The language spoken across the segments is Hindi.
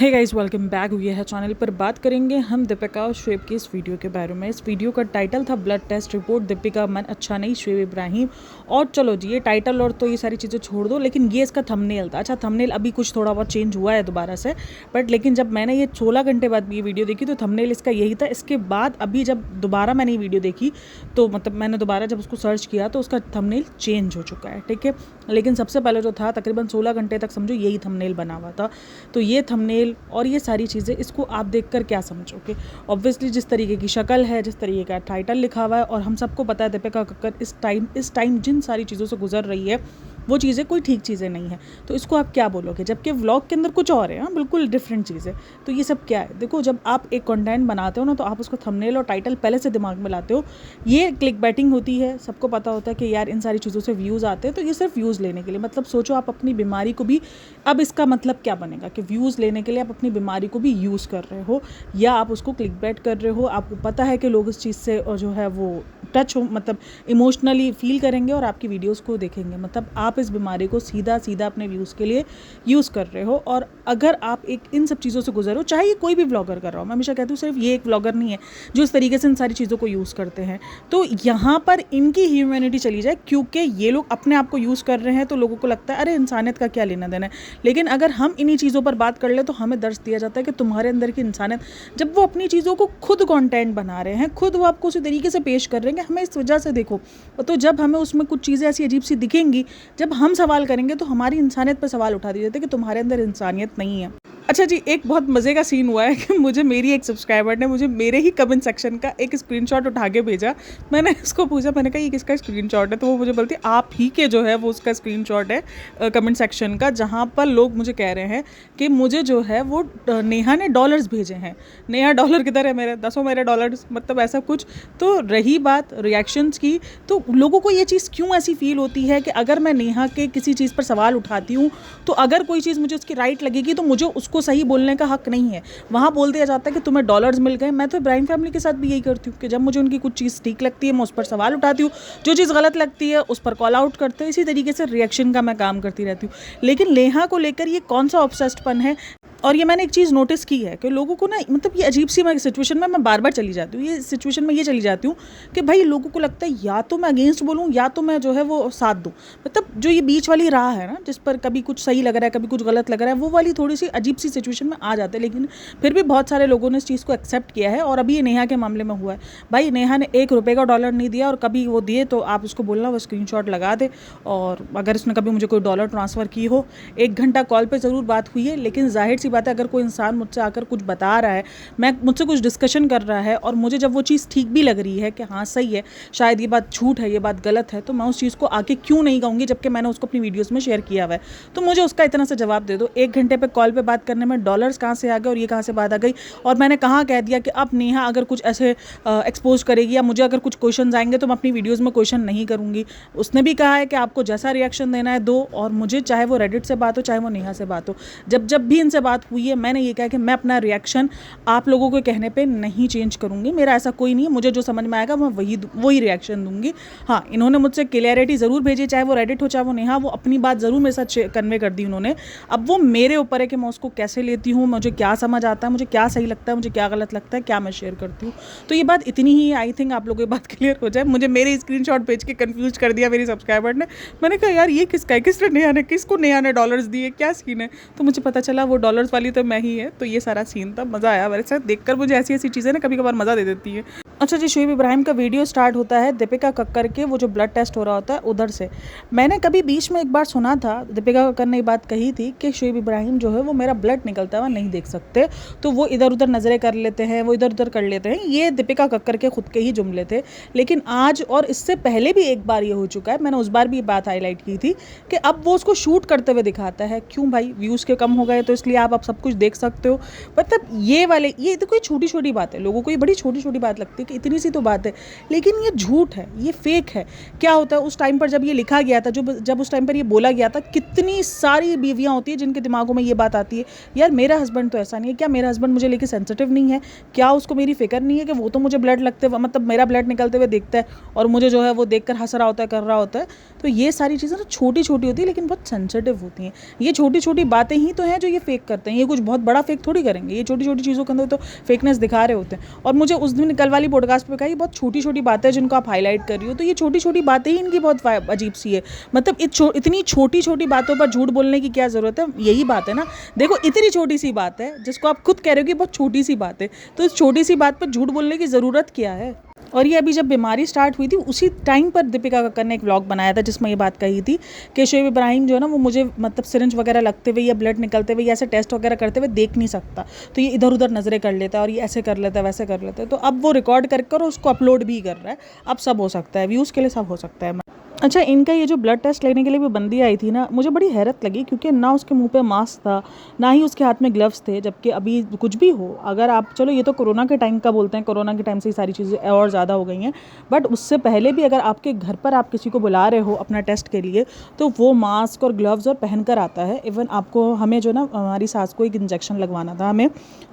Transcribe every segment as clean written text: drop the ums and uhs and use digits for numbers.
हे गाइस, वेलकम बैक हुए है चैनल पर। बात करेंगे हम दीपिका और शुएब की इस वीडियो के बारे में। इस वीडियो का टाइटल था ब्लड टेस्ट रिपोर्ट, दीपिका मन अच्छा नहीं, शुएब इब्राहिम। और चलो जी, ये टाइटल और तो ये सारी चीज़ें छोड़ दो, लेकिन ये इसका थंबनेल था। अच्छा, थंबनेल अभी कुछ थोड़ा बहुत चेंज हुआ है दोबारा से, बट लेकिन जब मैंने ये 16 घंटे बाद ये वीडियो देखी तो थंबनेल इसका यही था। इसके बाद अभी जब दोबारा मैंने ये वीडियो देखी तो मतलब मैंने दोबारा जब उसको सर्च किया तो उसका थंबनेल चेंज हो चुका है, ठीक है। लेकिन सबसे पहले जो था तकरीबन 16 घंटे तक समझो यही थंबनेल बना हुआ था। तो ये थंबनेल और ये सारी चीज़ें, इसको आप देखकर क्या समझोगे? ऑब्वियसली जिस तरीके की शक्ल है, जिस तरीके का टाइटल लिखा हुआ है, और हम सबको पता है दीपिका कक्कर इस टाइम जिन सारी चीज़ों से गुजर रही है वो चीज़ें कोई ठीक चीज़ें नहीं है। तो इसको आप क्या बोलोगे? जबकि व्लॉग के अंदर कुछ और है, हाँ बिल्कुल डिफरेंट चीज़ें। तो ये सब क्या है? देखो, जब आप एक कंटेंट बनाते हो ना तो आप उसको थंबनेल और टाइटल पहले से दिमाग में लाते हो। ये क्लिक बैटिंग होती है, सबको पता होता है कि यार इन सारी चीज़ों से व्यूज़ आते हैं, तो ये सिर्फ व्यूज़ लेने के लिए। मतलब सोचो आप अपनी बीमारी को भी, अब इसका मतलब क्या बनेगा कि व्यूज़ लेने के लिए आप अपनी बीमारी को भी यूज़ कर रहे हो, या आप उसको क्लिक बैट कर रहे हो। आपको पता है कि लोग इस चीज़ से जो है वो टच हो, मतलब इमोशनली फील करेंगे और आपकी वीडियोस को देखेंगे। मतलब आप इस बीमारी को सीधा सीधा अपने व्यूज़ के लिए यूज़ कर रहे हो। और अगर आप एक इन सब चीज़ों से गुजर हो, चाहे ये कोई भी ब्लॉगर कर रहा हो, मैं हमेशा कहती हूँ सिर्फ ये एक ब्लॉगर नहीं है जो इस तरीके से इन सारी चीज़ों को यूज़ करते हैं, तो यहाँ पर इनकी ह्यूमैनिटी चली जाए, क्योंकि ये लोग अपने आप को यूज़ कर रहे हैं तो लोगों को लगता है अरे इंसानियत का क्या लेना देना है। लेकिन अगर हम इन्हीं चीज़ों पर बात कर ले तो हमें दर्श दिया जाता है कि तुम्हारे अंदर की इंसानियत, जब वो अपनी चीज़ों को खुद कंटेंट बना रहे हैं, खुद वो आपको उसी तरीके से पेश कर रहे हैं, हमें इस वजह से देखो। तो जब हमें उसमें कुछ चीज़ें ऐसी अजीब सी दिखेंगी, जब हम सवाल करेंगे तो हमारी इंसानियत पर सवाल उठा दिए जाते हैं कि तुम्हारे अंदर इंसानियत नहीं है। अच्छा जी, एक बहुत मज़े का सीन हुआ है कि मुझे मेरी एक सब्सक्राइबर ने मुझे मेरे ही कमेंट सेक्शन का एक स्क्रीनशॉट उठा के भेजा। मैंने उसको पूछा, मैंने कहा ये किसका स्क्रीनशॉट है? तो वो मुझे बोलती है आप ही के जो है वो उसका स्क्रीनशॉट है कमेंट सेक्शन का, जहाँ पर लोग मुझे कह रहे हैं कि मुझे जो है वो नेहा ने डॉलर्स भेजे हैं। नेहा डॉलर किधर है मेरे? 10 मेरे डॉलर्स, मतलब ऐसा कुछ। तो रही बात रिएक्शंस की, तो लोगों को ये चीज़ क्यों ऐसी फील होती है कि अगर मैं नेहा के किसी चीज़ पर सवाल उठाती हूँ तो अगर कोई चीज़ मुझे उसकी राइट लगेगी तो मुझे उसको सही बोलने का हक नहीं है। वहाँ बोल दिया जाता है कि तुम्हें डॉलर्स मिल गए। मैं तो इब्राहिम फैमिली के साथ भी यही करती हूँ कि जब मुझे उनकी कुछ चीज़ ठीक लगती है मैं उस पर सवाल उठाती हूँ, जो चीज़ गलत लगती है उस पर कॉल आउट करते हैं। इसी तरीके से रिएक्शन का मैं काम करती रहती हूँ। लेकिन नेहा को लेकर ये कौन सा ऑब्सेस्डपन है? और ये मैंने एक चीज़ नोटिस की है कि लोगों को ना, मतलब ये अजीब सी सिचुएशन में मैं बार बार चली जाती हूँ, ये सिचुएशन में ये चली जाती हूँ कि भाई लोगों को लगता है या तो मैं अगेंस्ट बोलूँ या तो मैं जो है वो साथ दूँ। मतलब जो ये बीच वाली राह है ना, जिस पर कभी कुछ सही लग रहा है कभी कुछ गलत लग रहा है, वो वाली थोड़ी सी अजीब सी सिचुएशन में आ जाते हैं। लेकिन फिर भी बहुत सारे लोगों ने इस चीज़ को एक्सेप्ट किया है। और अभी ये नेहा के मामले में हुआ है, भाई नेहा ने 1 रुपये का डॉलर नहीं दिया, और कभी वो दिए तो आप उसको बोलना वो स्क्रीनशॉट लगा दे। और अगर उसने कभी मुझे कोई डॉलर ट्रांसफ़र की हो, 1 घंटा कॉल पर ज़रूर बात हुई है, लेकिन जाहिर सी बात है अगर कोई इंसान मुझसे आकर कुछ बता रहा है, मैं मुझसे कुछ डिस्कशन कर रहा है, और मुझे जब वो चीज़ ठीक भी लग रही है कि हाँ सही है, शायद ये बात झूठ है, ये बात गलत है, तो मैं उस चीज़ को आके क्यों नहीं कहूँगी जबकि मैंने उसको अपनी वीडियोस में शेयर किया हुआ है। तो मुझे उसका इतना सा जवाब दे दो। 1 घंटे पे कॉल पे बात करने में डॉलर्स कहाँ से आ गए और ये कहाँ से बात आ गई? और मैंने कहाँ कह दिया कि अब नेहा अगर कुछ ऐसे एक्सपोज करेगी या मुझे अगर कुछ क्वेश्चन आएंगे तो मैं अपनी वीडियोज़ में क्वेश्चन नहीं करूँगी। उसने भी कहा है कि आपको जैसा रिएक्शन देना है दो, और मुझे चाहे वो रेडिट से बात हो चाहे वो नेहा से बात हो, जब भी इनसे बात हुई है मैंने ये कहा कि मैं अपना रिएक्शन आप लोगों के कहने पे नहीं चेंज करूँगी। मेरा ऐसा कोई नहीं है, मुझे जो समझ में आएगा मैं वही रिएक्शन दूंगी। हाँ, इन्होंने मुझसे क्लियरिटी ज़रूर भेजी, चाहे वो रेडिट हो चाहे वो नेहा, वो अपनी बात ज़रूर मेरे साथ कन्वे कर दी उन्होंने। अब वो मेरे ऊपर है कि मैं उसको कैसे लेती हूँ, मुझे क्या समझ आता है, मुझे क्या सही लगता है, मुझे क्या गलत लगता है, क्या मैं शेयर करती हूँ। तो ये बात इतनी ही है, आई थिंक आप लोगों की बात क्लियर हो जाए। मुझे मेरे स्क्रीनशॉट भेज के कन्फ्यूज कर दिया मेरी सब्सक्राइबर ने। मैंने कहा यार ये किसका है, किसको नेहा ने डॉलर्स दिए, क्या सीन है? तो मुझे पता चला वो डॉलर्स वाली तो मैं ही है। तो ये सारा सीन था, मज़ा आया मेरे साथ देखकर। मुझे ऐसी चीज़ें ना कभी कभार मज़ा दे देती है। अच्छा जी, शुएब इब्राहिम का वीडियो स्टार्ट होता है दीपिका कक्कर के वो जो ब्लड टेस्ट हो रहा होता है उधर से। मैंने कभी बीच में एक बार सुना था, दीपिका कक्कर ने ये बात कही थी कि शुएब इब्राहिम जो है वो मेरा ब्लड निकलता हुआ नहीं देख सकते, तो वो इधर उधर नज़रें कर लेते हैं, वो इधर उधर कर लेते हैं। ये दीपिका कक्कर के खुद के ही जुमले थे। लेकिन आज और इससे पहले भी एक बार ये हो चुका है, मैंने उस बार भी ये बात हाईलाइट की थी कि अब वो उसको शूट करते हुए दिखाता है। क्यों भाई? व्यूज़ के कम हो गए तो इसलिए आप सब कुछ देख सकते हो। मतलब ये तो कोई छोटी छोटी बात है, लोगों को ये बड़ी छोटी छोटी बात लगती है कि इतनी सी तो बात है, लेकिन ये झूठ है, ये फेक है। क्या होता है उस टाइम पर जब ये लिखा गया था, जब उस टाइम पर ये बोला गया था, कितनी सारी बीवियाँ होती है जिनके दिमागों में ये बात आती है, यार मेरा हस्बैंड तो ऐसा नहीं है, क्या मेरा हस्बैंड मुझे लेके सेंसिटिव नहीं है, क्या उसको मेरी फिक्र नहीं है कि वो तो मुझे ब्लड लगते हुए, मतलब मेरा ब्लड निकलते हुए देखता है और मुझे जो है वो देखकर हंस रहा होता है, कर रहा होता है। तो ये सारी चीज़ें ना छोटी छोटी होती है लेकिन बहुत सेंसिटिव होती हैं। ये छोटी छोटी बातें ही तो हैं जो ये फेक करते हैं, ये कुछ बहुत बड़ा फेक थोड़ी करेंगे, ये छोटी छोटी चीज़ों के अंदर तो फेकनेस दिखा रहे होते हैं। और मुझे उस दिन कल वाली पॉडकास्ट पे कहा ये बहुत छोटी छोटी बातें हैं जिनको आप हाईलाइट कर रही हो, तो ये छोटी छोटी बातें ही इनकी बहुत अजीब सी है। मतलब इतनी छोटी छोटी बातों पर झूठ बोलने की क्या ज़रूरत है, यही बात है ना। देखो इतनी छोटी सी बात है जिसको आप खुद कह रहे हो कि बहुत छोटी सी बात है, तो इस छोटी सी बात पर झूठ बोलने की ज़रूरत क्या है। और ये अभी जब बीमारी स्टार्ट हुई थी उसी टाइम पर दीपिका कक्कर ने एक व्लॉग बनाया था जिसमें ये बात कही थी कि शोएब इब्राहिम जो है ना वो मुझे मतलब सिरिंज वगैरह लगते हुए या ब्लड निकलते हुए या ऐसे टेस्ट वगैरह करते हुए देख नहीं सकता, तो ये इधर उधर नज़रें कर लेता है और ये ऐसे कर लेता है वैसे कर लेता है। तो अब वो रिकॉर्ड कर उसको अपलोड भी कर रहा है। अब सब हो सकता है, व्यूज़ के लिए सब हो सकता है। अच्छा, इनका ये जो ब्लड टेस्ट लेने के लिए भी बंदी आई थी ना, मुझे बड़ी हैरत लगी क्योंकि ना उसके मुंह पे मास्क था, ना ही उसके हाथ में ग्लव्स थे। जबकि अभी कुछ भी हो, अगर आप चलो ये तो कोरोना के टाइम का बोलते हैं, कोरोना के टाइम से ही सारी चीज़ें और ज़्यादा हो गई हैं, बट उससे पहले भी अगर आपके घर पर आप किसी को बुला रहे हो अपना टेस्ट के लिए तो वो मास्क और ग्लव्स और पहन कर आता है। इवन आपको हमें जो ना हमारी सास को एक इंजेक्शन लगवाना था, हमें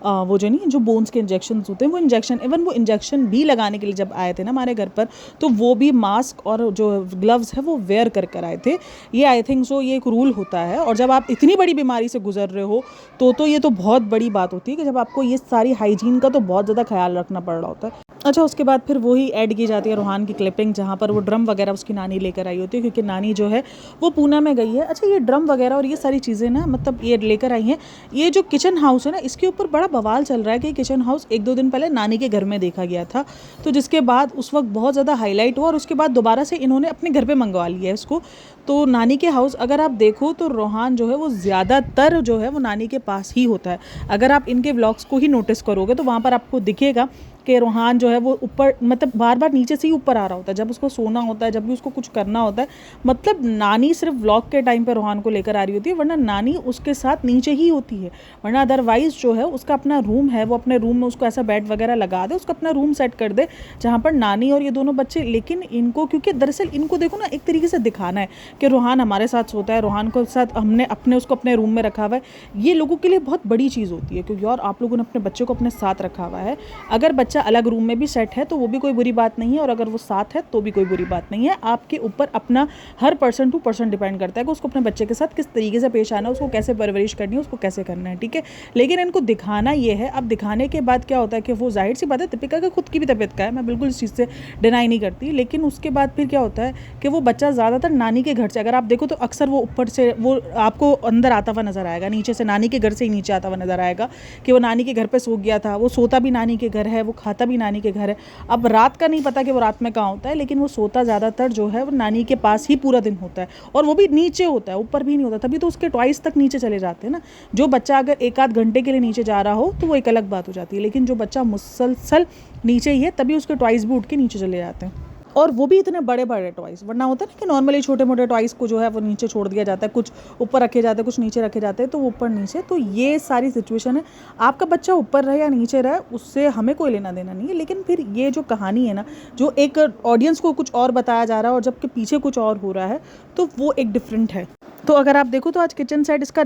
वो जो नहीं जो बोन्स के इंजेक्शन होते हैं वो इंजेक्शन, इवन वो इंजेक्शन भी लगाने के लिए जब आए थे ना हमारे घर पर, तो वो भी मास्क और जो ग्लव्स है वो वेयर कर आए थे। ये आई थिंक सो ये एक रूल होता है। और जब आप इतनी बड़ी बीमारी से गुजर रहे हो तो ये तो बहुत बड़ी बात होती है कि जब आपको ये सारी हाइजीन का तो बहुत ज़्यादा ख्याल रखना पड़ रहा होता है। अच्छा, उसके बाद फिर वही ऐड की जाती है रोहान की क्लिपिंग जहाँ पर वो ड्रम वगैरह उसकी नानी लेकर आई होती है, क्योंकि नानी जो है वो पूना में गई है। अच्छा, ये ड्रम वगैरह और ये सारी चीज़ें ना मतलब ये लेकर आई हैं। ये जो किचन हाउस है ना, इसके ऊपर बड़ा बवाल चल रहा है कि किचन हाउस 1-2 दिन पहले नानी के घर में देखा गया था, तो जिसके बाद उस वक्त बहुत ज़्यादा हाईलाइट हुआ और उसके बाद दोबारा से इन्होंने अपने घर पर मंगवा लिया है इसको। तो नानी के हाउस अगर आप देखो तो रोहान जो है वो ज़्यादातर जो है वो नानी के पास ही होता है। अगर आप इनके व्लॉग्स को ही नोटिस करोगे तो वहाँ पर आपको दिखेगा कि रोहान जो है वो ऊपर मतलब बार बार नीचे से ही ऊपर आ रहा होता है जब उसको सोना होता है, जब भी उसको कुछ करना होता है। मतलब नानी सिर्फ व्लॉग के टाइम पे रोहान को लेकर आ रही होती है, वरना नानी उसके साथ नीचे ही होती है। वरना अदरवाइज़ जो है उसका अपना रूम है, वो अपने रूम में उसको ऐसा बेड वगैरह लगा दे, उसका अपना रूम सेट कर दे जहाँ पर नानी और ये दोनों बच्चे। लेकिन इनको क्योंकि दरअसल इनको देखो ना एक तरीके से दिखाना है कि रोहान हमारे साथ सोता है, रोहान को साथ हमने उसको अपने रूम में रखा हुआ है। ये लोगों के लिए बहुत बड़ी चीज़ होती है क्योंकि और आप लोगों ने अपने बच्चे को अपने साथ रखा हुआ है। अगर बच्चा अलग रूम में भी सेट है तो वो भी कोई बुरी बात नहीं है, और अगर वो साथ है तो भी कोई बुरी बात नहीं है। आपके ऊपर अपना हर पर्सन टू पर्सन डिपेंड करता है कि उसको अपने बच्चे के साथ किस तरीके से पेश आना है, उसको कैसे परवरिश करनी है, उसको कैसे करना है, ठीक है। लेकिन इनको दिखाना ये है। अब दिखाने के बाद क्या होता है कि वो जाहिर सी बात है दीपिका का खुद की भी तबीयत का है, मैं बिल्कुल इस चीज़ से डिनाई नहीं करती। लेकिन उसके बाद फिर क्या होता है कि वो बच्चा ज़्यादातर नानी के घर से, अगर आप देखो तो अक्सर वो ऊपर से वो आपको अंदर आता हुआ नज़र आएगा, नीचे से नानी के घर से ही नीचे आता हुआ नज़र आएगा कि वो नानी के घर पे सो गया था। वो सोता भी नानी के घर है, वो खाता भी नानी के घर है। अब रात का नहीं पता कि वो रात में कहाँ होता है, लेकिन वो सोता ज़्यादातर जो है वो नानी के पास ही पूरा दिन होता है, और वो भी नीचे होता है, ऊपर भी नहीं होता। तभी तो उसके ट्वाइस तक नीचे चले जाते हैं ना। जो बच्चा अगर 1-8 घंटे के लिए नीचे जा रहा हो तो वो एक अलग बात हो जाती है, लेकिन जो बच्चा मुसलसल नीचे ही है तभी उसके ट्वाइस भी उठ के नीचे चले जाते हैं, और वो भी इतने बड़े बड़े टॉयज़। वरना होता है ना कि नॉर्मली छोटे मोटे टॉयज़ को जो है वो नीचे छोड़ दिया जाता है, कुछ ऊपर रखे जाते हैं, कुछ नीचे रखे जाते हैं, तो वो ऊपर नीचे। तो ये सारी सिचुएशन है। आपका बच्चा ऊपर रहे या नीचे रहे उससे हमें कोई लेना देना नहीं है, लेकिन फिर ये जो कहानी है ना, जो एक ऑडियंस को कुछ और बताया जा रहा है और जबकि पीछे कुछ और हो रहा है, तो वो एक डिफरेंट है। तो अगर आप देखो तो आज किचन सेट इसका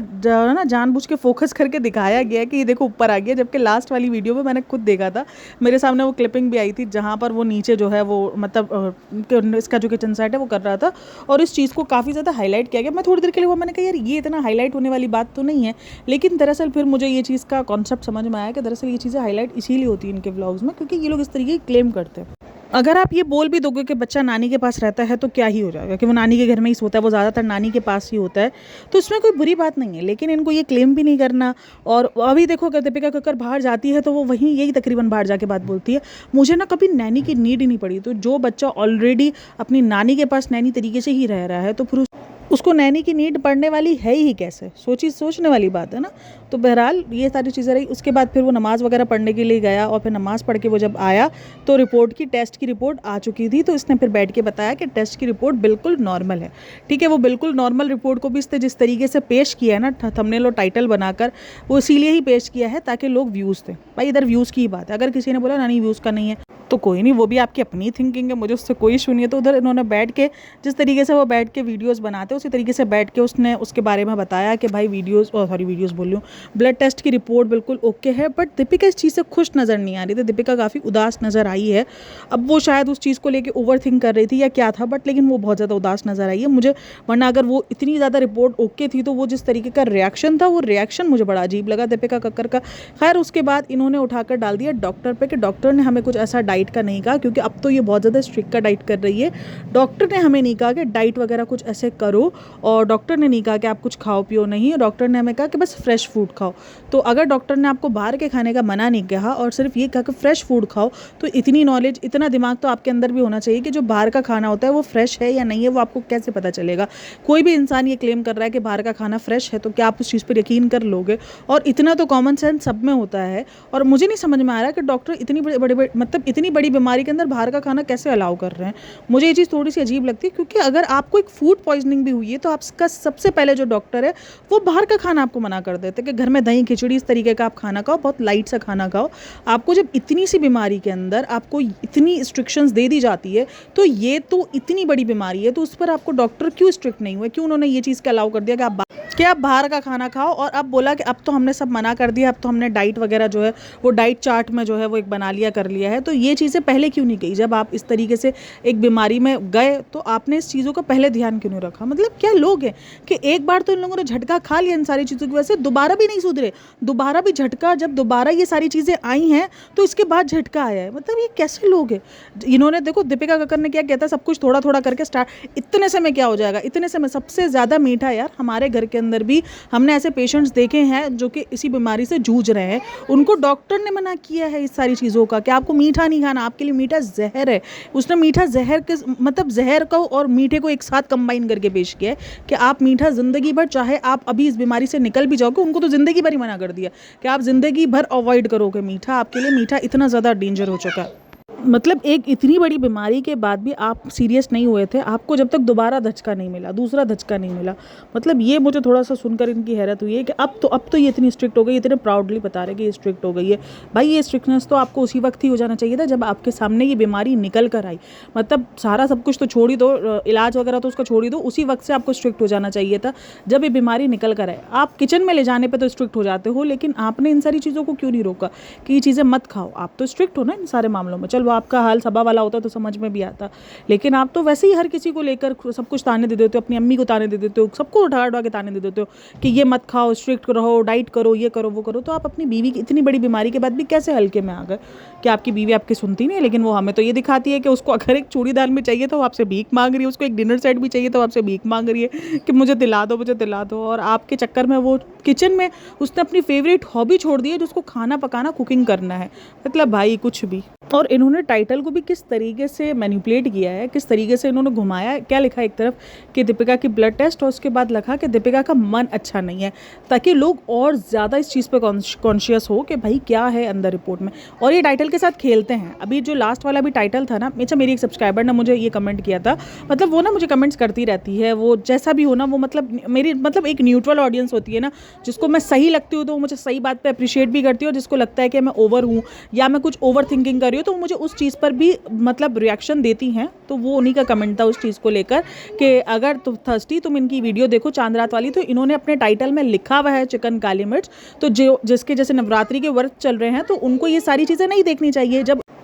ना जानबूझ के फोकस करके दिखाया गया है कि ये देखो ऊपर आ गया, जबकि लास्ट वाली वीडियो में मैंने खुद देखा था, मेरे सामने वो क्लिपिंग भी आई थी जहाँ पर वो नीचे जो है वो मतलब इसका जो किचन सेट है वो कर रहा था, और इस चीज़ को काफ़ी ज़्यादा हाईलाइट किया गया। मैं थोड़ी देर के लिए वो मैंने कहा यार ये इतना हाईलाइट होने वाली बात तो नहीं है, लेकिन दरअसल फिर मुझे ये चीज़ का कॉन्सेप्ट समझ में आया कि दरअसल ये चीज़ें हाईलाइट इसीलिए होती है इनके व्लॉग्स में, क्योंकि ये लोग इस तरीके की क्लेम करते हैं। अगर आप ये बोल भी दोगे कि बच्चा नानी के पास रहता है तो क्या ही हो जाएगा कि वो नानी के घर में ही सोता है, वो ज़्यादातर नानी के पास ही होता है, तो इसमें कोई बुरी बात नहीं है। लेकिन इनको ये क्लेम भी नहीं करना। और अभी देखो अगर दीपिका कक्कर बाहर जाती है तो वो वहीं यही तकरीबन बाहर जाके बात बोलती है, मुझे ना कभी नैनी की नीड ही नहीं पड़ी। तो जो बच्चा ऑलरेडी अपनी नानी के पास नैनी तरीके से ही रह रहा है तो फिर उसको नैनी की नीड पड़ने वाली है ही कैसे, सोचने वाली बात है ना। तो बहरहाल ये सारी चीज़ें रही। उसके बाद फिर वो नमाज़ वगैरह पढ़ने के लिए गया, और फिर नमाज़ पढ़ के वो जब आया तो टेस्ट की रिपोर्ट आ चुकी थी। तो इसने फिर बैठ के बताया कि टेस्ट की रिपोर्ट बिल्कुल नॉर्मल है। ठीक है, वो बिल्कुल नॉर्मल रिपोर्ट को भी इसने जिस तरीके से पेश किया है ना थंबनेल और टाइटल बनाकर, वो इसीलिए ही पेश किया है ताकि लोग व्यूज़ दें। भाई इधर व्यूज़ की ही बात है। अगर किसी ने बोला नहीं व्यूज़ का नहीं है तो कोई नहीं, वो भी आपकी अपनी थिंकिंग है, मुझे उससे कोई इशू नहीं है। तो उधर इन्होंने बैठ के, जिस तरीके से वो बैठ के वीडियोस बनाते हैं उसी तरीके से बैठ के उसने उसके बारे में बताया कि भाई वीडियोस बोल रही हूँ, ब्लड टेस्ट की रिपोर्ट बिल्कुल ओके है। बट दीपिका इस चीज़ से खुश नज़र नहीं आ रही थी, दीपिका काफ़ी उदास नज़र आई है। अब वो शायद उस चीज़ को लेकर ओवर थिंक कर रही थी या क्या था, बट लेकिन वो बहुत ज़्यादा उदास नज़र आई है मुझे। वरना अगर वो इतनी ज़्यादा रिपोर्ट ओके थी तो वो जिस तरीके का रिएक्शन था, वो रिएक्शन मुझे बड़ा अजीब लगा दीपिका कक्कर का। खैर उसके बाद इन्होंने उठाकर डाल दिया डॉक्टर पे कि डॉक्टर ने हमें कुछ ऐसा डाइट का नहीं कहा, क्योंकि अब तो ये बहुत ज़्यादा स्ट्रिक्ट का डाइट कर रही है। डॉक्टर ने हमें नहीं कहा कि डाइट वगैरह कुछ ऐसे करो, और डॉक्टर ने नहीं कहा कि आप कुछ खाओ पियो नहीं, डॉक्टर ने हमें कहा कि बस फ्रेश फूड खाओ। तो अगर डॉक्टर ने आपको बाहर के खाने का मना नहीं कहा और सिर्फ ये कहा कि फ्रेश फूड खाओ, तो इतनी नॉलेज, इतना दिमाग तो आपके अंदर भी होना चाहिए कि जो बाहर का खाना होता है वो फ्रेश है या नहीं है, वो आपको कैसे पता चलेगा। कोई भी इंसान ये क्लेम कर रहा है कि बाहर का खाना फ्रेश है, तो क्या आप उस चीज़ पर यकीन कर लोगे? और इतना तो कॉमन सेंस सब में होता है। और मुझे नहीं समझ में आ रहा कि डॉक्टर इतनी बड़ी मतलब इतनी बड़ी बीमारी के अंदर बाहर का खाना कैसे अलाउ कर रहे हैं। मुझे ये चीज़ थोड़ी सी अजीब लगती है, क्योंकि अगर आपको एक फूड पॉइजनिंग भी हुई है तो आपका सबसे पहले जो डॉक्टर है वो बाहर का खाना आपको मना कर देते हैं कि घर में दही खिचड़ी इस तरीके का आप खाना खाओ, बहुत लाइट सा खाना खाओ। आपको जब इतनी सी बीमारी के अंदर आपको इतनी रिस्ट्रिक्शंस दे दी जाती है, तो ये तो इतनी बड़ी बीमारी है, तो उस पर आपको डॉक्टर क्यों स्ट्रिक्ट नहीं हुए? क्यों उन्होंने ये चीज़ का अलाउ कर दिया कि आप बाहर का खाना खाओ? और अब बोला कि अब तो हमने सब मना कर दिया, अब तो हमने डाइट वगैरह जो है वो डाइट चार्ट में जो है वो एक बना लिया, कर लिया है। तो ये चीज़ें पहले क्यों नहीं कही? जब आप इस तरीके से एक बीमारी में गए तो आपने इस चीज़ों का पहले ध्यान क्यों नहीं रखा? मतलब क्या लोग हैं कि एक बार तो इन लोगों ने झटका खा लिया इन सारी चीज़ों की वजह से, दोबारा भी नहीं सुधरे, दोबारा भी झटका, जब दोबारा ये सारी चीज़ें आई हैं तो इसके बाद झटका आया है। मतलब ये कैसे लोग हैं? इन्होंने देखो, दीपिका कक्कर ने क्या कहता, सब कुछ थोड़ा थोड़ा करके स्टार्ट, इतने से में क्या हो जाएगा, इतने से में सबसे ज़्यादा मीठा। यार हमारे घर के अंदर भी हमने ऐसे पेशेंट्स देखे हैं जो कि इसी बीमारी से जूझ रहे हैं, उनको डॉक्टर ने मना किया है इस सारी चीज़ों का कि आपको मीठा नहीं खाना, आपके लिए मीठा जहर है। उसने मीठा जहर के मतलब जहर को और मीठे को एक साथ कंबाइन करके पेश किया है कि आप मीठा ज़िंदगी भर, चाहे आप अभी इस बीमारी से निकल भी जाओगे, उनको तो ज़िंदगी भर ही मना कर दिया कि आप ज़िंदगी भर अवॉइड करोगे मीठा, आपके लिए मीठा इतना ज़्यादा डेंजर हो चुका है। मतलब एक इतनी बड़ी बीमारी के बाद भी आप सीरियस नहीं हुए थे, आपको जब तक दोबारा धचका नहीं मिला, दूसरा धचका नहीं मिला। मतलब ये मुझे थोड़ा सा सुनकर इनकी हैरत हुई है कि अब तो ये इतनी स्ट्रिक्ट हो गई, इतने प्राउडली बता रहे कि ये स्ट्रिक्ट हो गई है। भाई ये स्ट्रिक्टनेस तो आपको उसी वक्त ही हो जाना चाहिए था जब आपके सामने ये बीमारी निकल कर आई। मतलब सारा सब कुछ तो छोड़ ही दो, इलाज वगैरह तो उसका छोड़ ही दो, उसी वक्त से आपको स्ट्रिक्ट हो जाना चाहिए था जब ये बीमारी निकल कर आए। आप किचन में ले जाने पर तो स्ट्रिक्ट हो जाते हो, लेकिन आपने इन सारी चीज़ों को क्यों नहीं रोका कि ये चीज़ें मत खाओ? आप तो स्ट्रिक्ट हो ना इन सारे मामलों में। चलो आपका हाल सभा वाला होता तो समझ में भी आता, लेकिन आप तो वैसे ही हर किसी को लेकर सब कुछ ताने दे देते हो, अपनी अम्मी को ताने दे देते हो, सबको उठा उठा के ताने दे देते हो कि ये मत खाओ, स्ट्रिक्ट रहो, डाइट करो, ये करो, वो करो। तो आप अपनी बीवी की इतनी बड़ी बीमारी के बाद भी कैसे हल्के में आ गए कि आपकी बीवी आपकी सुनती नहीं है? लेकिन वो हमें तो ये दिखाती है कि उसको अगर एक चूड़ी दाल में चाहिए तो वो आपसे भीख मांग रही है, उसको एक डिनर सेट भी चाहिए तो आपसे भीख मांग रही है कि मुझे दिला दो, मुझे दिला दो। और आपके चक्कर में वो किचन में उसने अपनी फेवरेट हॉबी छोड़ दी है, जिसको खाना पकाना, कुकिंग करना है। मतलब भाई कुछ भी। और इन्होंने टाइटल को भी किस तरीके से मैनिपुलेट किया है, किस तरीके से इन्होंने घुमाया है। क्या लिखा है एक तरफ कि दीपिका की ब्लड टेस्ट, और उसके बाद लिखा कि दीपिका का मन अच्छा नहीं है, ताकि लोग और ज़्यादा इस चीज़ पे कॉन्शियस हो कि भाई क्या है अंदर रिपोर्ट में। और ये टाइटल के साथ खेलते हैं। अभी जो लास्ट वाला भी टाइटल था ना, अच्छा मेरी एक सब्सक्राइबर ने मुझे ये कमेंट किया था, मतलब वो ना मुझे कमेंट्स करती रहती है, वो जैसा भी हो ना, वो मतलब मेरी मतलब एक न्यूट्रल ऑडियंस होती है ना, जिसको मैं सही लगती हूँ तो वो मुझे सही बात पे अप्रिशिएट भी करती है, और जिसको लगता है कि मैं ओवर हूँ या मैं कुछ ओवर थिंकिंग कर रही हूँ तो मुझे उस चीज़ पर भी मतलब रिएक्शन देती हैं। तो वो उन्हीं का कमेंट था उस चीज़ को लेकर कि अगर तुम थर्स्टी, तुम इनकी वीडियो देखो चांद रात वाली, तो इन्होंने अपने टाइटल में लिखा हुआ है चिकन काली मिर्च। तो जो जिसके जैसे नवरात्रि के व्रत चल रहे हैं तो उनको ये सारी चीज़ें नहीं देखनी चाहिए।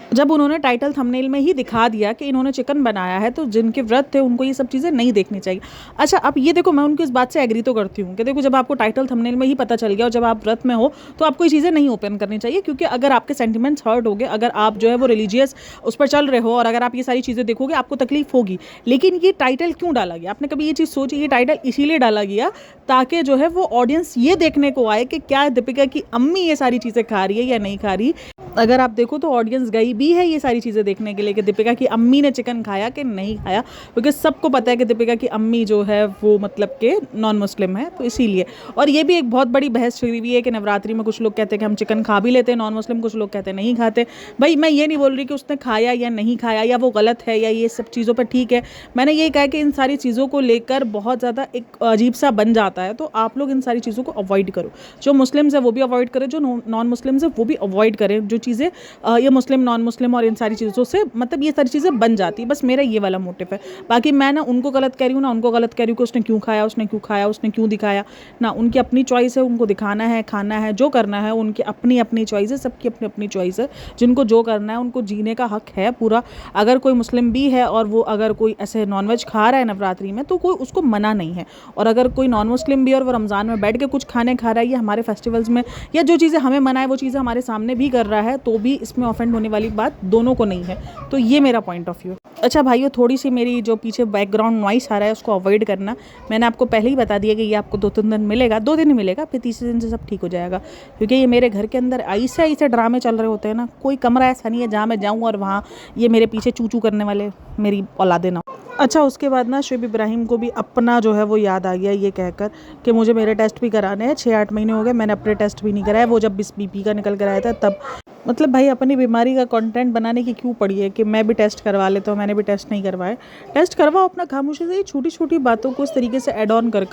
जब उन्होंने टाइटल थंबनेल में ही दिखा दिया कि इन्होंने चिकन बनाया है, तो जिनके व्रत थे उनको ये सब चीज़ें नहीं देखनी चाहिए। अच्छा अब ये देखो, मैं उनकी इस बात से एग्री तो करती हूँ कि देखो जब आपको टाइटल थंबनेल में ही पता चल गया और जब आप व्रत में हो तो आपको ये चीज़ें नहीं ओपन करनी चाहिए, क्योंकि अगर आपके सेंटिमेंट्स हर्ट हो गए, अगर आप जो है वो रिलीजियस उस पर चल रहे हो और अगर आप ये सारी चीज़ें देखोगे आपको तकलीफ होगी। लेकिन ये टाइटल क्यों डाला गया? आपने कभी ये चीज़ सोची? ये टाइटल इसीलिए डाला गया ताकि जो है वो ऑडियंस ये देखने को आए कि क्या दीपिका की अम्मी ये सारी चीज़ें खा रही है या नहीं खा रही। अगर आप देखो तो ऑडियंस गई भी है ये सारी चीज़ें देखने के लिए कि दीपिका की अम्मी ने चिकन खाया कि नहीं खाया, क्योंकि सबको पता है कि दीपिका की अम्मी जो है वो मतलब के नॉन मुस्लिम है, तो इसीलिए। और ये भी एक बहुत बड़ी बहस छिड़ी हुई है कि नवरात्रि में कुछ लोग कहते हैं कि हम चिकन खा भी लेते हैं नॉन मुस्लिम, कुछ लोग कहते हैं नहीं खाते। भाई मैं ये नहीं बोल रही कि उसने खाया या नहीं खाया या वो गलत है या ये सब चीज़ों पर ठीक है। मैंने ये कहा कि इन सारी चीज़ों को लेकर बहुत ज़्यादा एक अजीब सा बन जाता है, तो आप लोग इन सारी चीज़ों को अवॉइड करो। जो मुस्लिम्स है वो भी अवॉइड करें, जो नॉन मुस्लिम्स है वो भी अवॉइड करें। जो चीज़ें ये मुस्लिम नॉन मुस्लिम और इन सारी चीज़ों से मतलब ये सारी चीज़ें बन जाती है। बस मेरा ये वाला मोटिव है। बाकी मैं ना उनको गलत कह रही हूँ ना उनको गलत कह रही हूँ कि उसने क्यों खाया, उसने क्यों खाया, उसने क्यों दिखाया ना। उनकी अपनी चॉइस है, उनको दिखाना है, खाना है, जो करना है उनकी अपनी अपनी चॉइस है। सबकी अपनी अपनी चॉइस है। जिनको जो करना है उनको जीने का हक है पूरा। अगर कोई मुस्लिम भी है और वो अगर कोई ऐसे नॉनवेज खा रहा है नवरात्रि में तो कोई उसको मना नहीं है। और अगर कोई नॉन मुस्लिम भी और वो रमज़ान में बैठ के कुछ खाने खा रहा है या हमारे फेस्टिवल्स में या जो चीज़ें हमें मना है वो चीज़ें हमारे सामने भी कर रहा है तो भी इसमें ऑफेंड होने वाली बात दोनों को नहीं है। तो ये मेरा पॉइंट ऑफ व्यू। अच्छा भाइयों, थोड़ी सी मेरी जो पीछे बैकग्राउंड नॉइस आ रहा है उसको अवॉइड करना। मैंने आपको पहले ही बता दिया कि ये आपको 2-3 दिन मिलेगा, 2 दिन ही मिलेगा, फिर तीसरे दिन से सब ठीक हो जाएगा। क्योंकि ये मेरे घर के अंदर ऐसे ड्रामे चल रहे होते हैं ना, कोई कमरा ऐसा नहीं है जहाँ मैं जाऊँ और वहाँ ये मेरे पीछे चू चू करने वाले मेरी औलादे ना। अच्छा, उसके बाद ना शुएब इब्राहिम को भी अपना जो है वो याद आ गया ये कहकर कि मुझे मेरे टेस्ट भी कराने हैं। 6-8 महीने हो गए मैंने अपने टेस्ट भी नहीं कराया। वो जब बीपी का निकल कर आया था तब मतलब भाई अपनी बीमारी का कंटेंट बनाने की क्यों पड़ी है कि मैं भी टेस्ट करवा लेता हूँ, मैंने भी टेस्ट नहीं करवाए। टेस्ट करवाओ अपना खामोशी से। ये छोटी छोटी बातों को उस तरीके से ऐड ऑन कर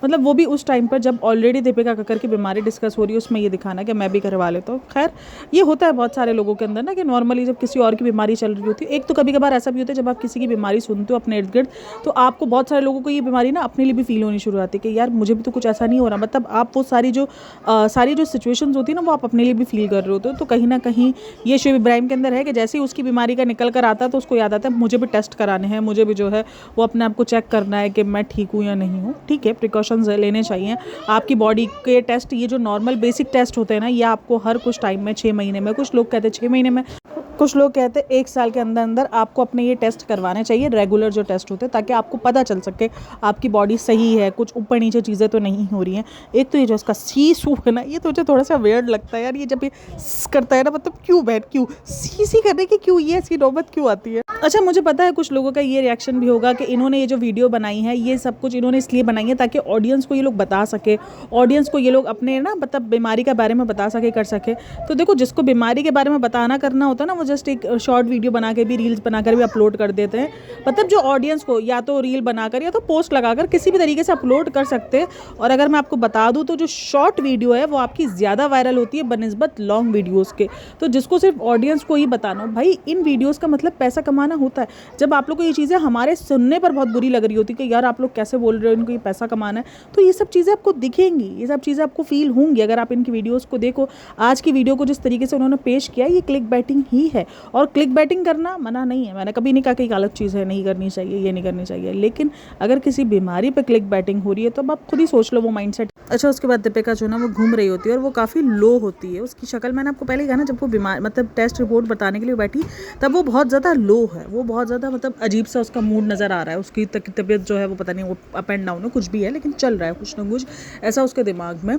मतलब वो भी उस टाइम पर जब ऑलरेडी दीपिका कक्कर की बीमारी डिस्कस हो रही है उसमें ये दिखाना कि मैं भी करवा लेता हूँ। खैर ये होता है बहुत सारे लोगों के अंदर ना कि नॉर्मली जब किसी और की बीमारी चल रही होती है, एक तो कभी कभार ऐसा भी होता है जब आप किसी की बीमारी सुनते हो अपने इर्द गिर्द तो आपको बहुत सारे लोगों को ये बीमारी ना अपने लिए भी फील होनी शुरू होती है कि यार मुझे भी तो कुछ ऐसा नहीं हो रहा। मतलब आप वो सारी जो सिचुएशंस होती है ना वो आप अपने लिए भी फील कर रहे होते हो। तो कहीं ना कहीं ये शुएब इब्राहिम के अंदर है कि जैसे ही उसकी बीमारी का निकल कर आता है तो उसको याद आता है मुझे भी टेस्ट कराने हैं, मुझे भी जो है वो अपने आप को चेक करना है कि मैं ठीक हूँ या नहीं हूँ। ठीक है, प्रिकॉशंस लेने चाहिए। आपकी बॉडी के टेस्ट, ये जो नॉर्मल बेसिक टेस्ट होते हैं ना, ये आपको हर कुछ टाइम में 6 महीने में, कुछ लोग कहते हैं 6 महीने में, कुछ लोग कहते हैं 1 साल के अंदर अंदर आपको अपने ये टेस्ट करवाने चाहिए, रेगुलर जो टेस्ट होते हैं, ताकि आपको पता चल सके आपकी बॉडी सही है, कुछ ऊपर नीचे चीज़ें तो नहीं हो रही हैं। एक तो ये जो इसका सी सू है ना, ये तो मुझे थोड़ा सा वियर्ड लगता है यार। ये जब ये करता है ना, मतलब क्यों क्यों सी करने की क्यों ये ऐसी नौबत क्यों आती है। अच्छा, मुझे पता है कुछ लोगों का ये रिएक्शन भी होगा कि इन्होंने ये जो वीडियो बनाई है ये सब कुछ इन्होंने इसलिए बनाई है ताकि ऑडियंस को ये लोग बता सके, ऑडियंस को ये लोग अपने ना मतलब बीमारी के बारे में बता सके, कर सके। तो देखो, जिसको बीमारी के बारे में बताना करना होता है ना, वो जस्ट एक शॉर्ट वीडियो बना के भी, रील्स बनाकर भी अपलोड कर देते हैं। मतलब जो ऑडियंस को या तो रील बनाकर या तो पोस्ट लगाकर किसी भी तरीके से अपलोड कर सकते हैं। और अगर मैं आपको बता दूं तो जो शॉर्ट वीडियो है वो आपकी ज़्यादा वायरल होती है बनिस्बत लॉन्ग वीडियोज़ के। तो जिसको सिर्फ ऑडियंस को ही बताना हो, भाई इन वीडियोज़ का मतलब पैसा कमाना होता है। जब आप लोग को ये चीज़ें हमारे सुनने पर बहुत बुरी लग रही होती है कि यार आप लोग कैसे बोल रहे हो, इनको ये पैसा कमाना है, तो ये सब चीज़ें आपको दिखेंगी, ये सब चीज़ें आपको फील होंगी अगर आप इनकी वीडियोज़ को देखो। आज की वीडियो को जिस तरीके से उन्होंने पेश किया, ये क्लिक बैटिंग ही है। और क्लिक बैटिंग करना मना नहीं है, मैंने कभी नहीं कहा कि एक गलत चीज़ है, नहीं करनी चाहिए, ये नहीं करनी चाहिए। लेकिन अगर किसी बीमारी पर क्लिक बैटिंग हो रही है तो अब आप खुद ही सोच लो वो माइंडसेट। अच्छा, उसके बाद दीपिका जो ना वो घूम रही होती है और वो काफ़ी लो होती है। उसकी शक्ल मैंने आपको पहले ही कहा ना, जब वो बीमार मतलब टेस्ट रिपोर्ट बताने के लिए बैठी तब वो बहुत ज़्यादा लो है, वो बहुत ज़्यादा मतलब अजीब सा उसका मूड नज़र आ रहा है। उसकी तबीयत जो है वो पता नहीं, वो अप एंड डाउन है, कुछ भी है, लेकिन चल रहा है कुछ ना कुछ ऐसा उसके दिमाग में।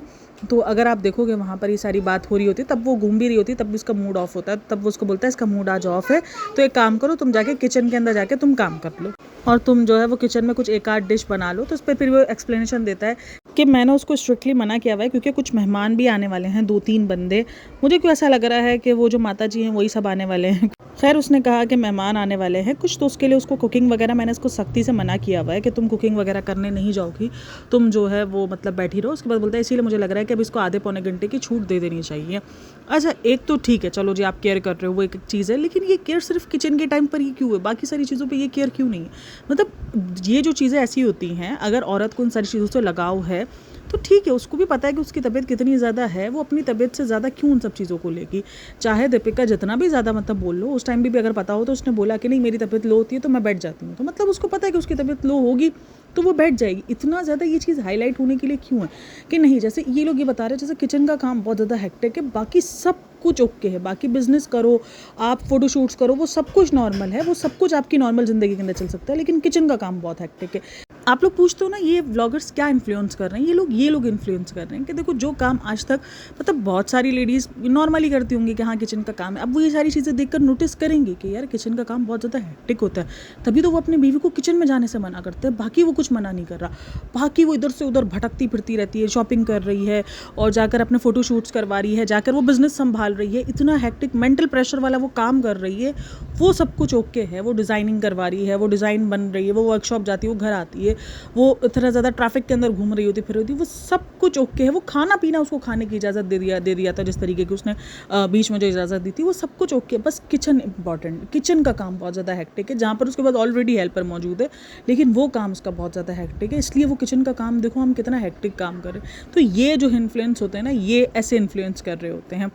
तो अगर आप देखोगे वहाँ पर ये सारी बात हो रही होती है, तब वो घूम भी रही होती है, तब भी उसका मूड ऑफ होता है। तब वो उसको बोलता है इसका मूड आज ऑफ है, तो एक काम करो, तुम जाके किचन के अंदर जाके तुम काम कर लो और तुम जो है वो किचन में कुछ एक आध डिश बना लो। तो उस पर फिर वो एक्सप्लेनेशन देता है कि मैंने उसको स्ट्रिक्टली मना किया हुआ है क्योंकि कुछ मेहमान भी आने वाले हैं, 2-3 बंदे। मुझे क्यों ऐसा लग रहा है कि वो जो माता जी हैं वही सब आने वाले हैं। खैर, उसने कहा कि मेहमान आने वाले हैं कुछ, तो उसके लिए उसको कुकिंग वगैरह मैंने इसको सख्ती से मना किया हुआ है कि तुम कुकिंग वगैरह करने नहीं जाओगी, तुम जो है वो मतलब बैठी रहो। उसके बाद बोलता है इसीलिए मुझे लग रहा है कि अब इसको आधे पौने घंटे की छूट दे देनी चाहिए। अच्छा, एक तो ठीक है, चलो जी आप केयर कर रहे हो, वो एक चीज़ है, लेकिन ये केयर सिर्फ किचन के टाइम पर ही क्यों है, बाकी सारी चीज़ों पर ये केयर क्यों नहीं है। मतलब ये जो चीज़ें ऐसी होती हैं, अगर औरत को उन सारी चीज़ों से लगाव है तो ठीक है, उसको भी पता है कि उसकी तबीयत कितनी ज़्यादा है, वो अपनी तबीयत से ज़्यादा क्यों उन सब चीज़ों को लेगी। चाहे दीपिका जितना भी ज़्यादा मतलब बोल लो, उस टाइम भी अगर पता हो तो उसने बोला कि नहीं मेरी तबीयत लो होती है तो मैं बैठ जाती हूँ, तो मतलब उसको पता है कि उसकी तबीयत लो होगी तो वो बैठ जाएगी। इतना ज़्यादा ये चीज़ हाईलाइट होने के लिए क्यों है कि नहीं, जैसे ये लोग ये बता रहे हैं जैसे किचन का काम बहुत ज़्यादा हेक्टिक है, बाकी सब कुछ ओके है, बाकी बिजनेस करो, आप फोटोशूट्स करो, वो सब कुछ नॉर्मल है, वो सब कुछ आपकी नॉर्मल ज़िंदगी के अंदर चल सकता है, लेकिन किचन का काम बहुत हेक्टिक है। आप लोग पूछते हो ना ये व्लॉगर्स क्या इन्फ्लुएंस कर रहे हैं, ये लोग इन्फ्लुएंस कर रहे हैं कि देखो जो काम आज तक मतलब बहुत सारी लेडीज़ नॉर्मली करती होंगी कि हाँ किचन का काम है, अब वो ये सारी चीज़ें देखकर नोटिस करेंगी कि यार किचन का काम बहुत ज़्यादा हेक्टिक होता है, तभी तो वो अपनी बीवी को किचन में जाने से मना करते हैं। बाकी वो कुछ मना नहीं कर रहा, बाकी वो इधर से उधर भटकती फिरती रहती है, शॉपिंग कर रही है और जाकर अपने फ़ोटोशूट्स करवा रही है, जाकर वो बिज़नेस संभाल रही है, इतना हेक्टिक मेंटल प्रेशर वाला वो काम कर रही है, वो सब कुछ ओके है। वो डिज़ाइनिंग करवा रही है, वो डिज़ाइन बन रही है, वो वर्कशॉप जाती है, वो घर आती है, वो इतना ज़्यादा ट्रैफिक के अंदर घूम रही होती, फिर होती, वो सब कुछ ओके है। वो खाना पीना उसको खाने की इजाज़त दे दिया था, जिस तरीके की उसने बीच में जो इजाज़त दी थी, वो सब कुछ ओके। बस किचन इंपॉर्टेंट, किचन का काम बहुत ज़्यादा हेक्टिक है, जहाँ पर उसके बाद ऑलरेडी हेल्पर मौजूद है, लेकिन वो काम उसका बहुत ज़्यादा हेक्टिक है, इसलिए वो किचन का काम, देखो हम कितना हेक्टिक काम करें। तो ये जो इन्फ्लुएंस होते हैं ना, ये ऐसे इन्फ्लुएंस कर रहे होते हैं।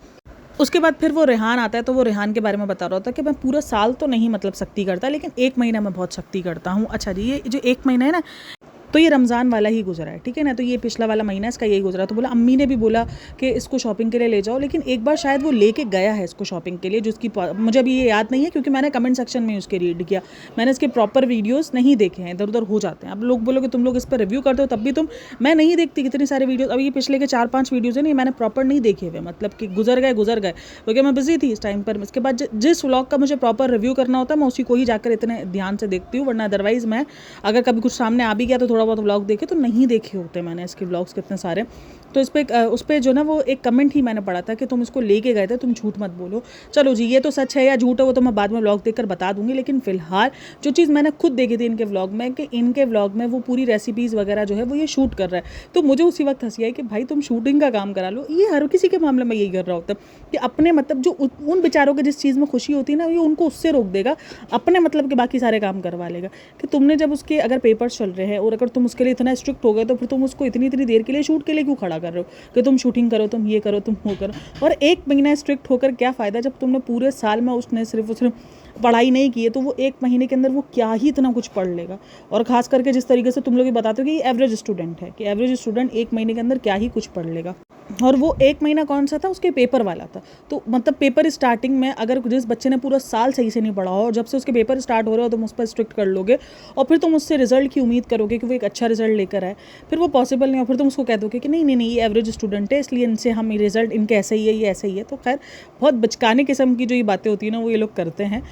उसके बाद फिर वो रेहान आता है, तो वो रेहान के बारे में बता रहा होता है कि मैं पूरा साल तो नहीं मतलब सख्ती करता, लेकिन 1 महीना मैं बहुत सख्ती करता हूँ। अच्छा जी, ये जो 1 महीना है ना, तो ये रमज़ान वाला ही गुजरा है, ठीक है ना, तो ये पिछला वाला महीना इसका यही गुजरा। तो बोला, अम्मी ने भी बोला कि इसको शॉपिंग के लिए ले जाओ, लेकिन एक बार शायद वो लेके गया है इसको शॉपिंग के लिए, जिसकी मुझे अभी ये याद नहीं है, क्योंकि मैंने कमेंट सेक्शन में उसके रीड किया, मैंने इसके प्रॉपर वीडियोज़ नहीं देखे हैं, इधर उधर हो जाते हैं। अब लोग बोलोगे तुम लोग इस पर रिव्यू करते हो, तब भी मैं नहीं देखती कितनी सारे वीडियोज़। अभी ये पिछले के 4-5 वीडियोज़ है नहीं, मैंने प्रॉपर नहीं देखे हुए, मतलब कि गुजर गए क्योंकि मैं बिजी थी इस टाइम पर। इसके बाद जिस व्लॉग का मुझे प्रॉपर रिव्यू करना होता है, मैं उसी को ही जाकर इतने ध्यान से देखती हूँ, वरना अदरवाइज़ मैं अगर कभी कुछ सामने आ भी गया तो थोड़ा बहुत व्लॉग देखे, तो नहीं देखे होते मैंने इसके व्लॉग्स कितने सारे। तो उस पर जो ना वो एक कमेंट ही मैंने पढ़ा था कि तुम इसको लेके गए थे, तुम झूठ मत बोलो। चलो जी, ये तो सच है या झूठ है वो तो मैं बाद में व्लॉग देखकर बता दूंगी, लेकिन फिलहाल जो चीज़ मैंने खुद देखी थी इनके व्लॉग में, कि इनके व्लॉग में वो पूरी रेसिपीज़ वगैरह जो है वो ये शूट कर रहा है। तो मुझे उसी वक्त हंसी आई कि भाई तुम शूटिंग का काम करा लो। ये हर किसी के मामले में यही कर रहा होता है कि अपने मतलब जो उन बेचारों के जिस चीज़ में खुशी होती है ना, ये उनको उससे रोक देगा, अपने मतलब के बाकी सारे काम करवा लेगा। कि तुमने जब उसके अगर पेपर्स चल रहे हैं और अगर तुम उसके लिए इतना स्ट्रिक्ट हो गए, तो फिर तुम उसको इतनी देर के लिए शूट के लिए क्यों खड़ा कर रहे हो कि तुम शूटिंग करो, तुम ये करो, तुम वो करो। और 1 महीना स्ट्रिक्ट होकर क्या फ़ायदा, जब तुमने पूरे साल में उसने सिर्फ पढ़ाई नहीं की है, तो वो 1 महीने के अंदर वो क्या ही इतना कुछ पढ़ लेगा। और ख़ास करके जिस तरीके से तुम लोग ये बताते हो कि एवरेज स्टूडेंट है, कि एवरेज स्टूडेंट 1 महीने के अंदर क्या ही कुछ पढ़ लेगा। और वो 1 महीना कौन सा था, उसके पेपर वाला था। तो मतलब पेपर स्टार्टिंग में अगर जिस बच्चे ने पूरा साल सही से नहीं पढ़ा हो, और जब से उसके पेपर स्टार्ट हो रहे हो तुम उस पर स्ट्रिक्ट कर लोगे, और फिर तुम उससे रिजल्ट की उम्मीद करोगे कि वो एक अच्छा रिजल्ट लेकर आए, फिर वो पॉसिबल नहीं हो। फिर तुम उसको कह दोगे कि नहीं ये एवरेज स्टूडेंट है, इसलिए इनसे हम रिजल्ट इनके ऐसे ही है, ये ऐसे ही है। तो खैर बहुत बचकाने किस्म की जो ये बातें होती है ना, वो ये लोग करते हैं।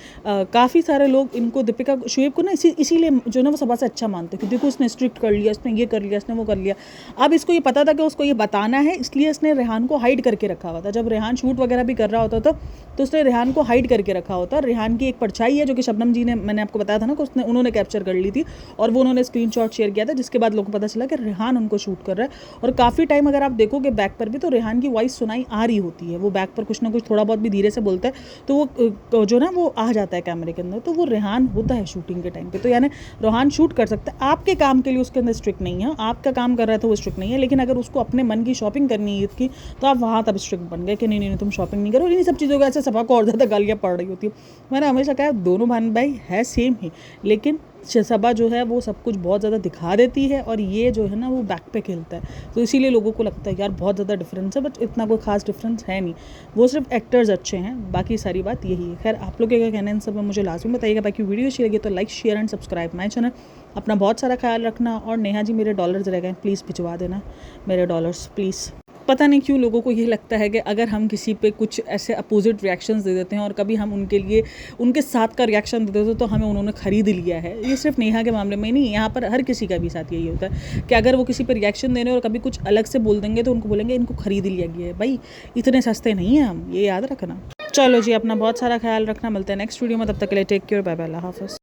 काफ़ी सारे लोग इनको, दीपिका शुएब को ना इसीलिए जो ना वो सबसे से अच्छा मानते हैं कि देखो उसने स्ट्रिक्ट कर लिया, इसने ये कर लिया, इसने वो कर लिया। अब इसको ये पता था कि उसको ये बताना है, इसलिए इसने रेहान को हाइड करके रखा हुआ था। जब रेहान शूट वगैरह भी कर रहा होता था तो उसने रेहान को हाइड करके रखा होता। रेहान की एक परछाई है जो कि शबनम जी ने, मैंने आपको बताया था ना, कि उन्होंने कैप्चर कर ली थी, और वो उन्होंने स्क्रीनशॉट शेयर किया था, जिसके बाद लोगों को पता चला कि रेहान उनको शूट कर रहा है। और काफ़ी टाइम अगर आप देखोगे बैक पर भी, तो रेहान की वॉइस सुनाई आ रही होती है। वो बैक पर कुछ ना कुछ थोड़ा बहुत भी धीरे से बोलता है, तो वो जो ना वो आ जाता है कैमरे के अंदर, तो वो रेहान होता है शूटिंग के टाइम पे। तो यानी रेहान शूट कर सकता है, आपके काम के लिए उसके अंदर स्ट्रिक्ट नहीं है, आपका काम कर रहा है तो वो स्ट्रिक्ट नहीं है। लेकिन अगर उसको अपने मन की शॉपिंग करनी है ईद की, तो आप वहाँ तब स्ट्रिक्ट बन गए कि नहीं तुम शॉपिंग नहीं करो। इन्हीं सब चीज़ों का ऐसे सभा को और ज़्यादा गालियाँ पड़ रही होती है। मैंने हमेशा कहा दोनों बहन भाई है सेम ही, लेकिन सबा जो है वो सब कुछ बहुत ज़्यादा दिखा देती है, और ये जो है ना वो बैक पे खेलता है। तो इसीलिए लोगों को लगता है यार बहुत ज़्यादा डिफरेंस है, बट इतना कोई खास डिफरेंस है नहीं, वो सिर्फ एक्टर्स अच्छे हैं, बाकी सारी बात यही है। खैर आप लोग क्या कहना है इन सब में मुझे लाजमी बताइएगा। बाकी वीडियो अच्छी लगी तो like share and subscribe my channel. अपना बहुत सारा ख्याल रखना। और नेहा जी मेरे डॉलर्स रह गए, प्लीज़ भिजवा देना मेरे डॉलर्स प्लीज़। पता नहीं क्यों लोगों को ये लगता है कि अगर हम किसी पे कुछ ऐसे अपोजिट रिएक्शंस दे देते हैं, और कभी हम उनके लिए उनके साथ का रिएक्शन दे देते हैं, तो हमें उन्होंने ख़रीद लिया है। ये सिर्फ नेहा के मामले में नहीं, यहाँ पर हर किसी का भी साथ यही होता है कि अगर वो किसी पर रिएक्शन देने और कभी कुछ अलग से बोल देंगे, तो उनको बोलेंगे इनको ख़रीद लिया गया है। भाई इतने सस्ते नहीं हैं हम, ये याद रखना। चलो जी, अपना बहुत सारा ख्याल रखना। मिलते हैं नेक्स्ट वीडियो में, तब तक के लिए टेक केयर, बाय बाय, अल्लाह हाफ़िज़।